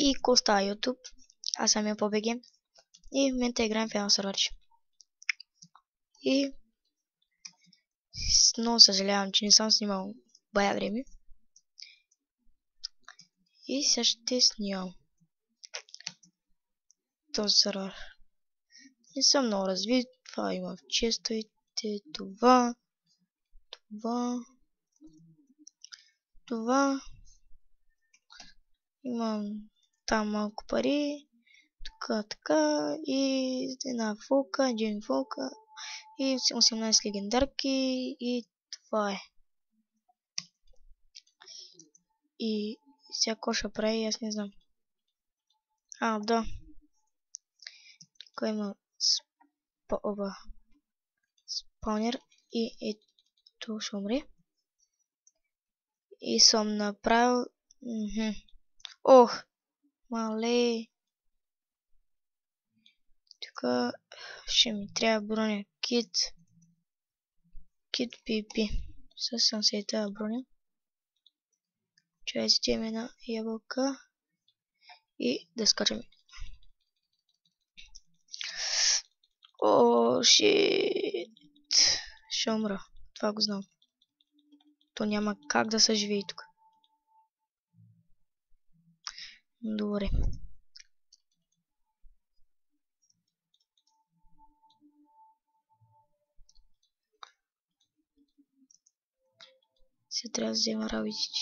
и коста YouTube. Аз съм по БГ и в момента играем в едно сървърче. И много съжалявам, че не съм снимал бая време. И сега ще снимам този сървър. Не съм много развит. Това има в честовете. Това. Имам там малко пари. Така. И една фолка, един фолка. И 18 легендарки. И това е. И сега какво ще прави, аз не знам. Да. Тук има спаунер и ето ще умре. И съм направил... Ох! Мале! Тук ще ми трябва броня. Кит PP. Със съм се тази броня. Чай вземем една ябълка. И да скачаме. О, шит! Ще умра. Това го знам. То няма как да се живее тук. Добре. Сега трябва да взема работите.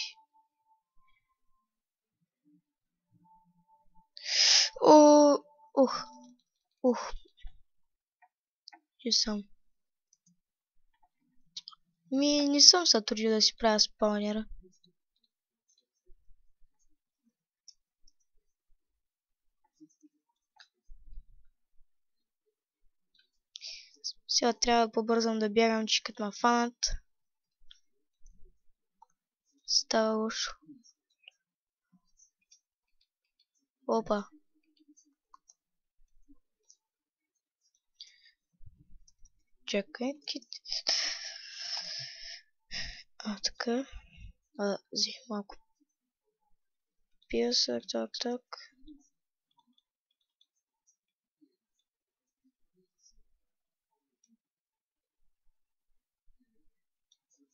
Ух. Че съм. Не съм се трудил да си правя спаунера. Сега трябва да побързам да бягам, че като ме фанат. Става лошо. Опа. Чакай, кит. Така. Взех малко пясък, так.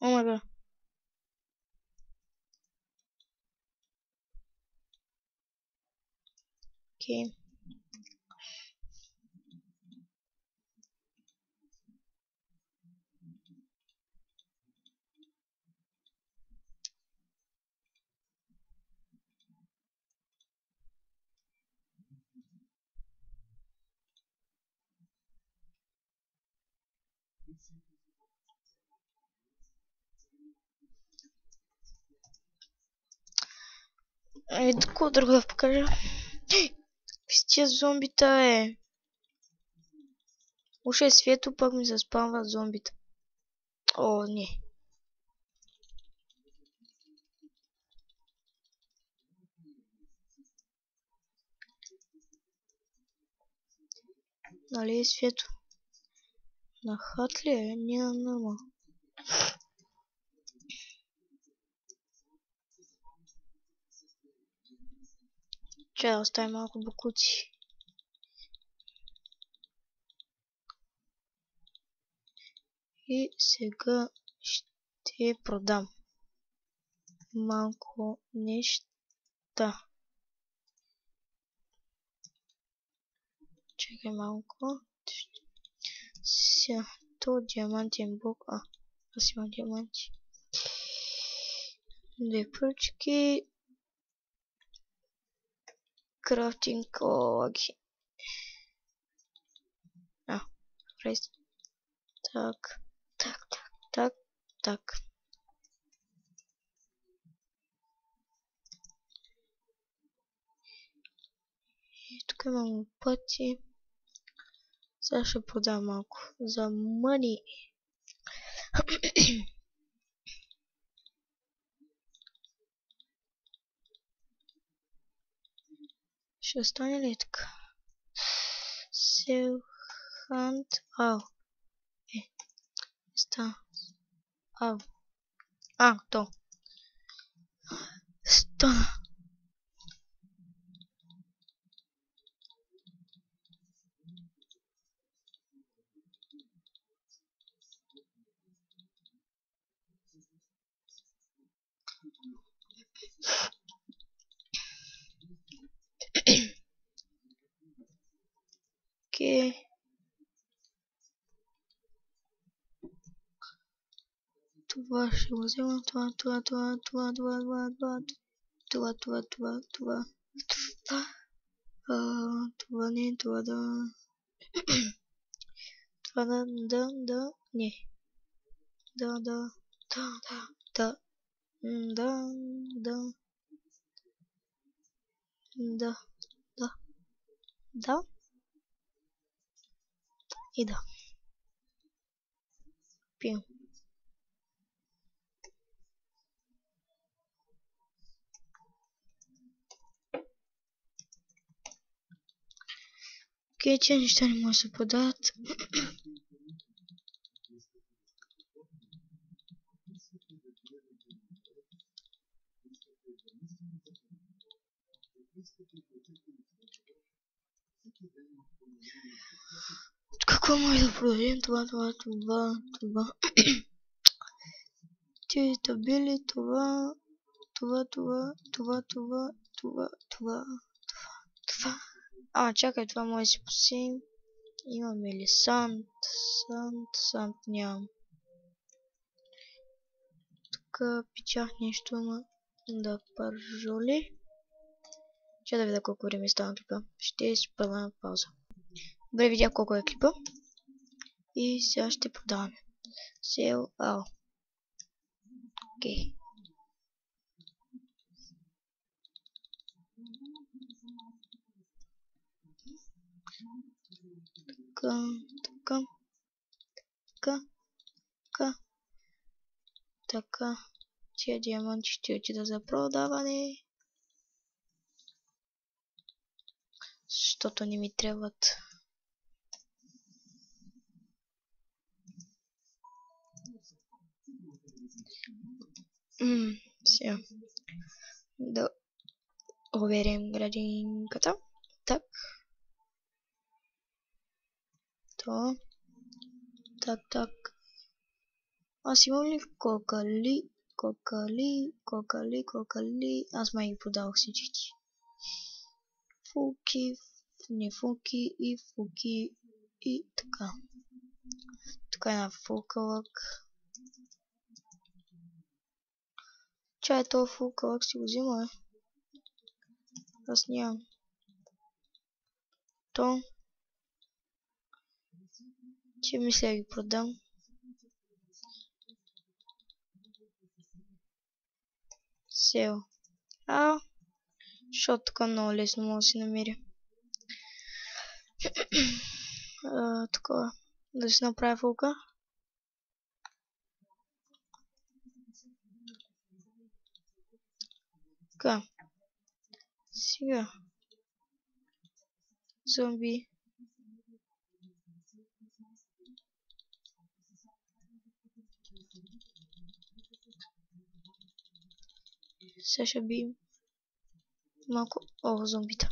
Омага. Окей. Какво друго да покажа? Какви зомбита е? Уше е светло, пък ми се спамват зомбита. О, не. Нали е светло? На хат ли е? Не на нормал. Чай да оставим малко буклуци. И сега ще продам малко неща. Чакай малко. Сега, то диамантен блок. Аз имам диаманти. Две пръчки. Крафтинг лаги. Прес. Так. И тук имам пъти. Сега ще продам малко. За money. Ще стане ли така? Sell hunt. Стана. То. Стана. Това ще го взема. Това не, това да... Това да... Не. Да. И да. Пием. Окей, че неща не може да се продават. Какво може да продадем? Това. Тези табели, това. Чакай, това може да си посеем. Имаме ли санд? Санд нямам. Тук печах нещо, ама да пържоли. Ще да видя колко време стана клипа. Ще спъна на пауза. Добре, видях колко е клипа. И сега ще продаваме. Sell all. Окей. Така. Тия диаманти ще отида за продаване. Защото не ми трябват. Сега. Да проверим градинката. Так. То. Так. Аз имам ли кокали? Аз май ги продавах всички. Фуки, не фуки и фуки и така. Така една фукалък. Чай това фукалък си го взима, Аз нямам. То. Че мисля да ги продам. Сел. Защото така много лесно мога да си намеря. Такова. Да си направя фулка. Така. Сега. Зомби. Сега ще бием малко зомбита.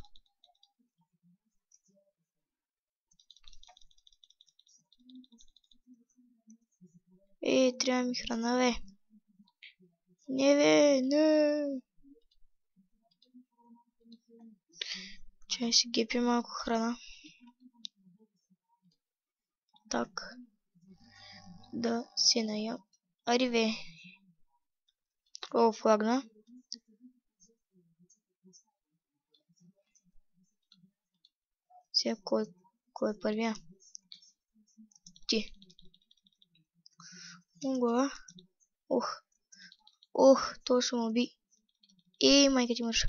Трябва ми храна, бе. Не. Чай си гепи малко храна. Так. Да се наям. Ари, бе. Флагна. Сега кой е първия? Ти. Глава. Той ще му уби. Майка ти мърша.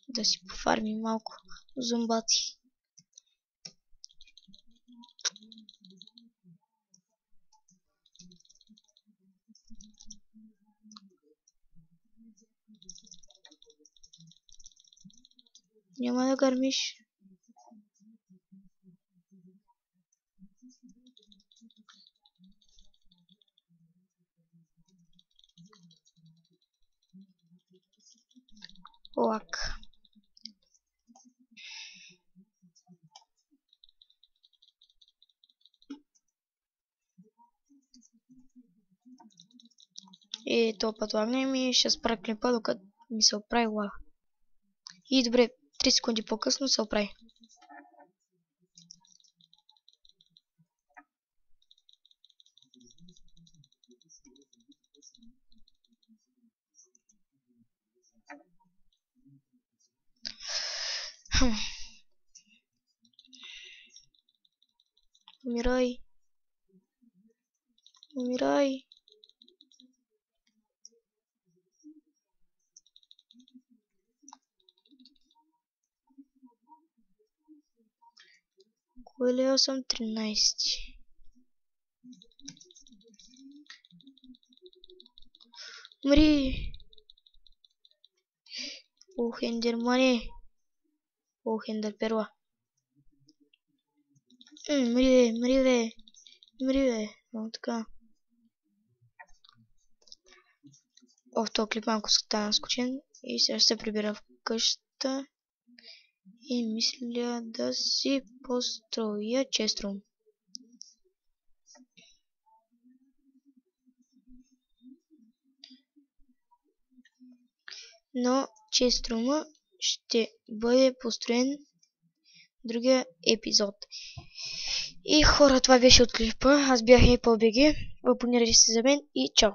Да си пофармим малко зомбати. Няма да гърмиш. Лак. И то път лагнем и ще спра клипа, докато ми се оправи лага. И добре, 3 секунди по-късно се оправи. Умирай. Умирай. Кой лева съм? 13. Умри. Ох, ендермане. Ох, ендер перла. Мри, мри, бе. Мри, бе. О, така. В този клип малко стана скучен и сега ще се прибера в къщата и мисля да си построя честрум. Но честрума ще бъде построен в другия епизод. И хора, това беше от клипа. Аз бях ЕПОБГ. Абонирайте се за мен и чао!